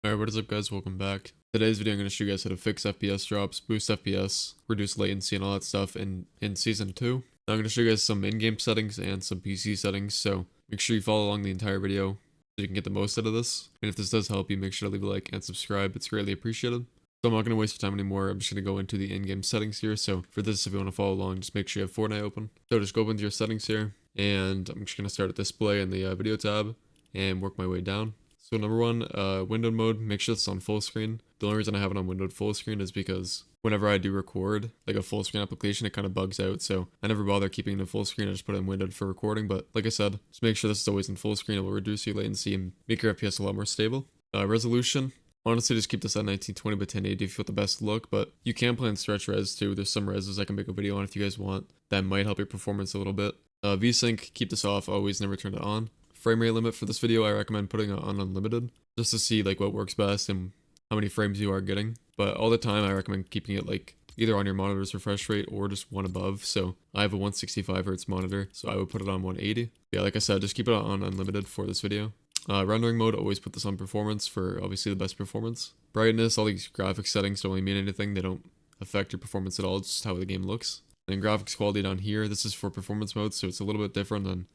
Alright, what is up guys, welcome back. Today's video I'm going to show you guys how to fix FPS drops, boost FPS, reduce latency and all that stuff in Season 2. Now I'm going to show you guys some in-game settings and some PC settings, so make sure you follow along the entire video so you can get the most out of this. And if this does help you, make sure to leave a like and subscribe, it's greatly appreciated. So I'm not going to waste your time anymore, I'm just going to go into the in-game settings here. So for this, if you want to follow along, just make sure you have Fortnite open. So just go into your settings here, and I'm just going to start at display in the video tab and work my way down. So number one, windowed mode, make sure it's on full screen. The only reason I have it on windowed full screen is because whenever I do record, like a full screen application, it kind of bugs out. So I never bother keeping it in full screen, I just put it in windowed for recording. But like I said, just make sure this is always in full screen. It will reduce your latency and make your FPS a lot more stable. Resolution, honestly just keep this at 1920 by 1080 if you want the best look, but you can play in stretch res too. There's some reses I can make a video on if you guys want. That might help your performance a little bit. VSync, keep this off, always never turn it on. Frame rate limit for this video, I recommend putting it on unlimited, just to see like what works best and how many frames you are getting. But all the time, I recommend keeping it like either on your monitor's refresh rate or just one above. So I have a 165 Hz monitor, so I would put it on 180. Yeah, like I said, just keep it on unlimited for this video. Rendering mode, always put this on performance for obviously the best performance. Brightness, all these graphics settings don't really mean anything. They don't affect your performance at all, it's just how the game looks. And graphics quality down here, this is for performance mode, so it's a little bit different than,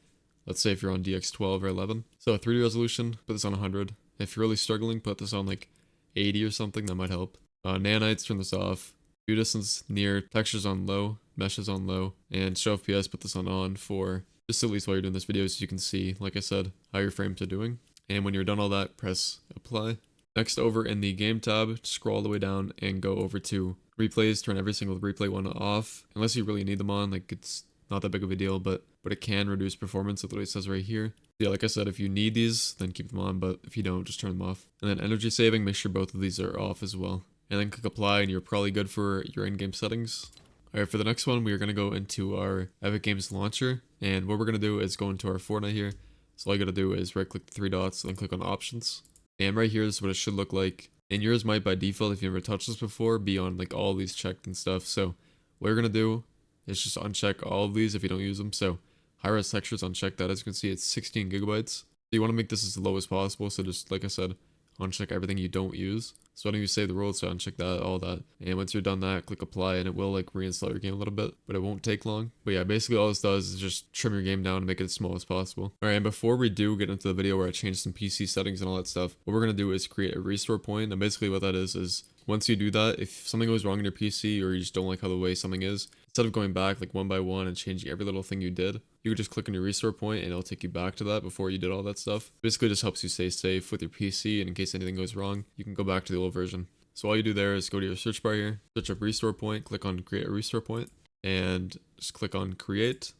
let's say if you're on DX12 or 11. So 3D resolution, put this on 100. If you're really struggling, put this on like 80 or something, that might help. Nanites, turn this off. View distance near, textures on low, meshes on low, and show FPS, put this on for just at least while you're doing this video so you can see, like I said, how your frames are doing. And when you're done all that, press apply. Next, over in the game tab, scroll all the way down and go over to replays, turn every single replay one off, unless you really need them on, like it's not that big of a deal, but it can reduce performance. It literally says right here. Yeah, like I said, if you need these, then keep them on, but if you don't, just turn them off. And then energy saving, make sure both of these are off as well. And then click apply, and you're probably good for your in-game settings. Alright, for the next one, we are going to go into our Epic Games launcher, and what we're going to do is go into our Fortnite here. So all you got to do is right-click the three dots, and then click on options. And right here is what it should look like. And yours might, by default, if you never touched this before, be on like all these checked and stuff. So what you're going to do is just uncheck all of these if you don't use them. So high-res textures, uncheck that. As you can see, it's 16 gigabytes. So you want to make this as low as possible. So just, like I said, uncheck everything you don't use. So why don't you save the world, so uncheck that, all that. And once you're done that, click apply, and it will like reinstall your game a little bit, but it won't take long. But yeah, basically all this does is just trim your game down and make it as small as possible. Alright, and before we do get into the video where I change some PC settings and all that stuff, what we're going to do is create a restore point. And basically what that is once you do that, if something goes wrong in your PC or you just don't like how the way something is, instead of going back like one by one and changing every little thing you did, you would just click on your restore point and it'll take you back to that before you did all that stuff. Basically just helps you stay safe with your PC, and in case anything goes wrong, you can go back to the old version. So all you do there is go to your search bar here, search up restore point, click on create a restore point, and just click on create.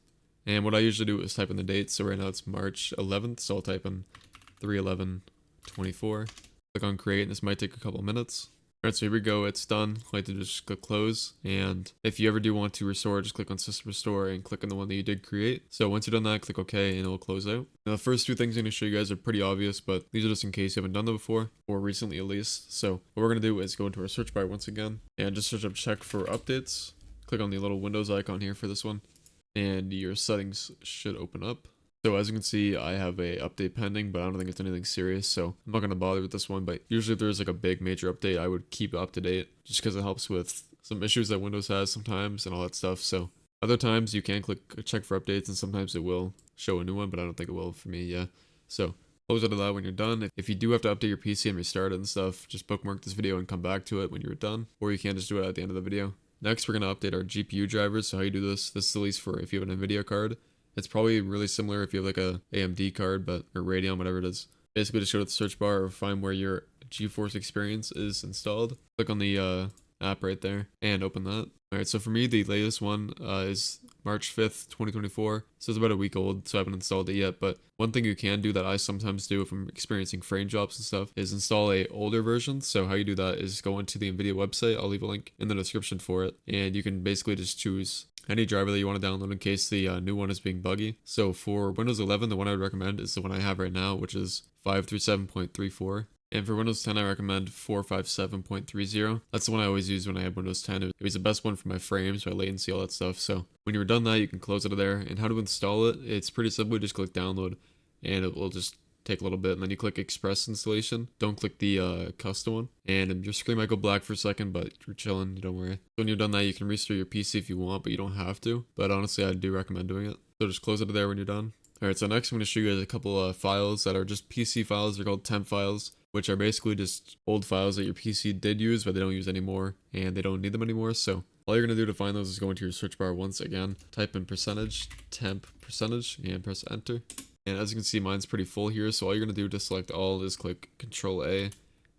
And what I usually do is type in the date. So right now it's March 11th, so I'll type in 3/11/24. Click on create, and this might take a couple minutes. Alright, so here we go, it's done. I like to just click close, and if you ever do want to restore, just click on system restore and click on the one that you did create. So once you're done that, click OK, and it will close out. Now the first two things I'm going to show you guys are pretty obvious, but these are just in case you haven't done them before, or recently at least. So what we're going to do is go into our search bar once again, and just search up check for updates. Click on the little Windows icon here for this one, and your settings should open up. So as you can see, I have a update pending, but I don't think it's anything serious, so I'm not going to bother with this one. But usually if there's like a big major update, I would keep up to date, just because it helps with some issues that Windows has sometimes and all that stuff. So other times you can click check for updates, and sometimes it will show a new one, but I don't think it will for me, yeah. So close out of that when you're done. If you do have to update your PC and restart it and stuff, just bookmark this video and come back to it when you're done, or you can just do it at the end of the video. Next, we're going to update our GPU drivers. So how you do this is at least for if you have an Nvidia card. It's probably really similar if you have like a AMD card, or Radeon, whatever it is. Basically just go to the search bar or find where your GeForce Experience is installed. Click on the app right there and open that. Alright, so for me, the latest one is March 5th, 2024. So it's about a week old, so I haven't installed it yet. But one thing you can do that I sometimes do if I'm experiencing frame drops and stuff is install a older version. So how you do that is go into the Nvidia website. I'll leave a link in the description for it. And you can basically just choose any driver that you want to download in case the new one is being buggy. So for Windows 11, the one I would recommend is the one I have right now, which is 537.34. And for Windows 10, I recommend 457.30. That's the one I always use when I have Windows 10. It was the best one for my frames, my latency, all that stuff. So when you're done that, you can close out of there. And how to install it, it's pretty simple. Just click download, and it will just take a little bit, and then you click Express Installation. Don't click the custom one, and your screen might go black for a second, but you're chilling, don't worry. So when you've done that, you can restart your PC if you want, but you don't have to. But honestly, I do recommend doing it. So just close it there when you're done. Alright, so next I'm going to show you guys a couple files that are just PC files. They're called temp files, which are basically just old files that your PC did use, but they don't use anymore, and they don't need them anymore. So all you're going to do to find those is go into your search bar once again, type in temp percentage, and press enter. And as you can see, mine's pretty full here, so all you're going to do to select all is click Control A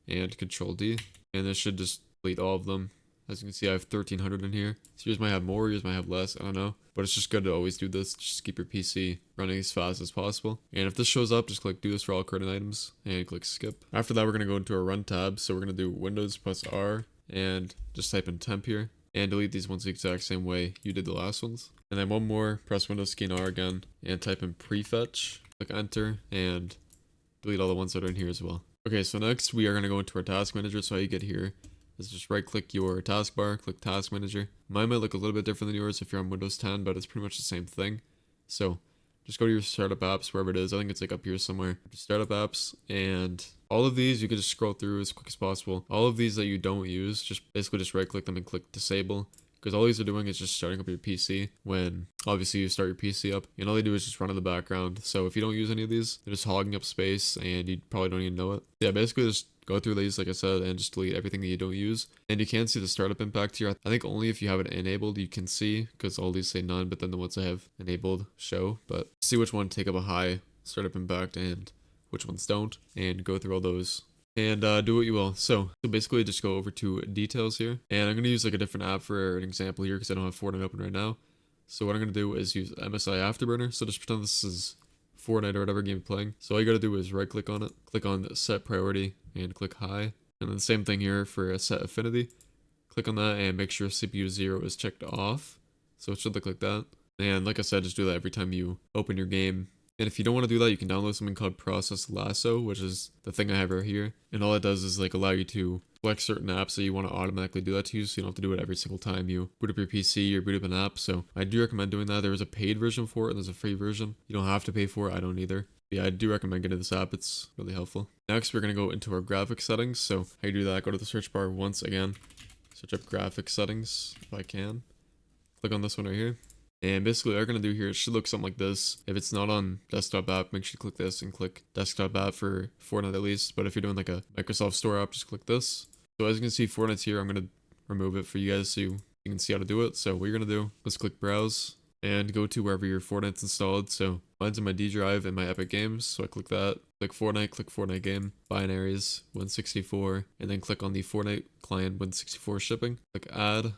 and Control D, and this should just delete all of them. As you can see, I have 1300 in here. So yours might have more, yours might have less, I don't know. But it's just good to always do this, just keep your PC running as fast as possible. And if this shows up, just click do this for all current items and click skip. After that, we're going to go into our run tab. So we're going to do Windows plus R and just type in temp here. And delete these ones the exact same way you did the last ones. And then one more, press Windows key and R again, and type in prefetch, click enter, and delete all the ones that are in here as well. Okay, so next we are going to go into our task manager. So how you get here is just right click your taskbar, click task manager. Mine might look a little bit different than yours if you're on Windows 10, but it's pretty much the same thing. So just go to your startup apps, wherever it is. I think it's like up here somewhere. Startup apps, and all of these you can just scroll through as quick as possible. All of these that you don't use, just basically just right click them and click disable, because all these are doing is just starting up your PC when obviously you start your PC up, and all they do is just run in the background. So if you don't use any of these, they're just hogging up space and you probably don't even know it. Yeah, basically just go through these like I said and just delete everything that you don't use. And you can see the startup impact here. I think only if you have it enabled you can see, because all these say none, but then the ones I have enabled show. But see which one take up a high startup impact and which ones don't, and go through all those and do what you will. So basically just go over to details here, and I'm going to use like a different app for an example here because I don't have Fortnite open right now. So what I'm going to do is use MSI Afterburner. So just pretend this is Fortnite or whatever game you're playing. So all you got to do is right click on it, click on set priority, and click high. And then the same thing here for a set affinity. Click on that and make sure CPU 0 is checked off. So it should look like that. And like I said, just do that every time you open your game. And if you don't want to do that, you can download something called Process Lasso, which is the thing I have right here. And all it does is like allow you to select certain apps that you want to automatically do that to you, so you don't have to do it every single time you boot up your PC or boot up an app. So I do recommend doing that. There is a paid version for it and there's a free version. You don't have to pay for it. I don't either. But yeah, I do recommend getting this app. It's really helpful. Next, we're going to go into our graphics settings. So how you do that, go to the search bar once again, search up graphics settings if I can. Click on this one right here. And basically what we're going to do here, it should look something like this. If it's not on desktop app, make sure you click this and click desktop app for Fortnite at least. But if you're doing like a Microsoft Store app, just click this. So as you can see, Fortnite's here. I'm going to remove it for you guys so you can see how to do it. So what you're going to do is click browse and go to wherever your Fortnite's installed. So mine's in my D drive in my Epic Games. So I click that, click Fortnite game, binaries, 164, and then click on the Fortnite client 164 shipping. Click add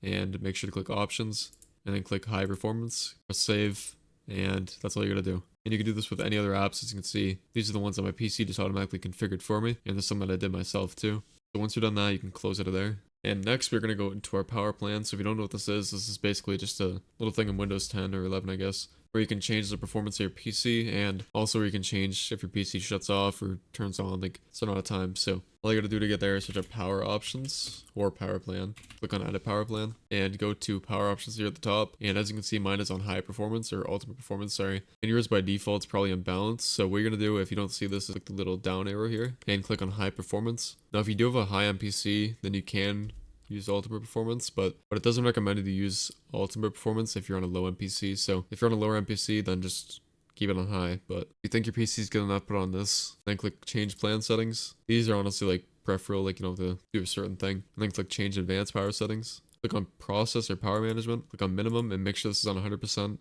and make sure to click options. And then click high performance, press save, and that's all you're gonna do. And you can do this with any other apps. As you can see, these are the ones that my PC just automatically configured for me, and there's some that I did myself too. So once you're done that, you can close out of there. And next we're gonna go into our power plan. So if you don't know what this is basically just a little thing in Windows 10 or 11, I guess, where you can change the performance of your PC, and also where you can change if your PC shuts off or turns on like certain amount of time. So all you gotta do to get there is search up power options or power plan, click on edit power plan, and go to power options here at the top. And as you can see, mine is on high performance or ultimate performance, sorry. And yours by default is probably in balance. So what you're gonna do if you don't see this is click the little down arrow here and click on high performance. Now if you do have a high on PC, then you can use ultimate performance, but it doesn't recommend you to use ultimate performance if you're on a low NPC. So if you're on a lower NPC, then just keep it on high. But if you think your PC is good enough, put on this, then click change plan settings. These are honestly like preferable, like you don't have to do a certain thing. And then click change advanced power settings. Click on process or power management, click on minimum and make sure this is on 100%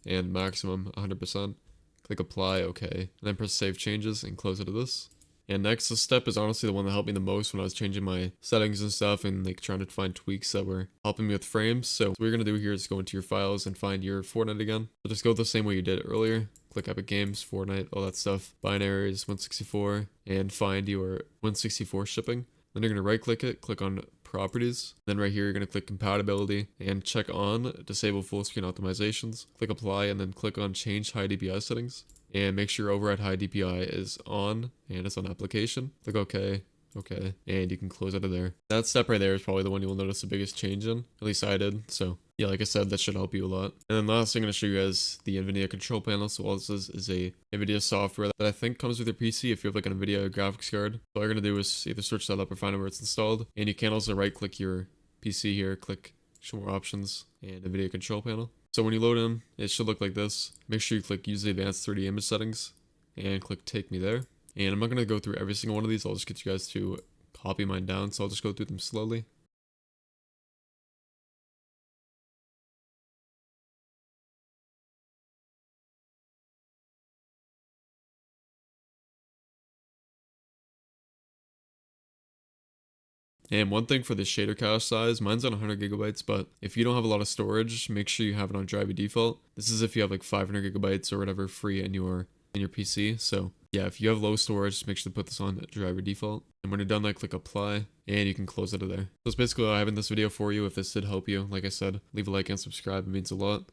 and maximum 100%. Click apply, okay, and then press save changes and close out of this. And next, this step is honestly the one that helped me the most when I was changing my settings and stuff and like trying to find tweaks that were helping me with frames. So what you're going to do here is go into your files and find your Fortnite again. So just go the same way you did earlier. Click Epic Games, Fortnite, all that stuff, binaries, 164, and find your 164 shipping. Then you're going to right click it, click on properties. Then right here, you're going to click compatibility and check on disable full screen optimizations. Click apply and then click on change high DPI settings. And make sure override high DPI is on and it's on application. Click OK, and you can close out of there. That step right there is probably the one you'll notice the biggest change in. At least I did. So yeah, like I said, that should help you a lot. And then last, I'm going to show you guys the Nvidia control panel. So all this is a Nvidia software that I think comes with your PC if you have like an Nvidia graphics card. So all you're going to do is either search that up or find out where it's installed. And you can also right click your PC here, click show more options and Nvidia control panel. So when you load in, it should look like this. Make sure you click use the advanced 3D image settings and click take me there. And I'm not going to go through every single one of these. I'll just get you guys to copy mine down. So I'll just go through them slowly. And one thing for the shader cache size, mine's on 100 gigabytes, but if you don't have a lot of storage, make sure you have it on drive default. This is if you have like 500 gigabytes or whatever free in your PC. So yeah, if you have low storage, just make sure to put this on driver default. And when you're done, click apply and you can close it there. So that's basically all I have in this video for you. If this did help you, like I said, leave a like and subscribe. It means a lot.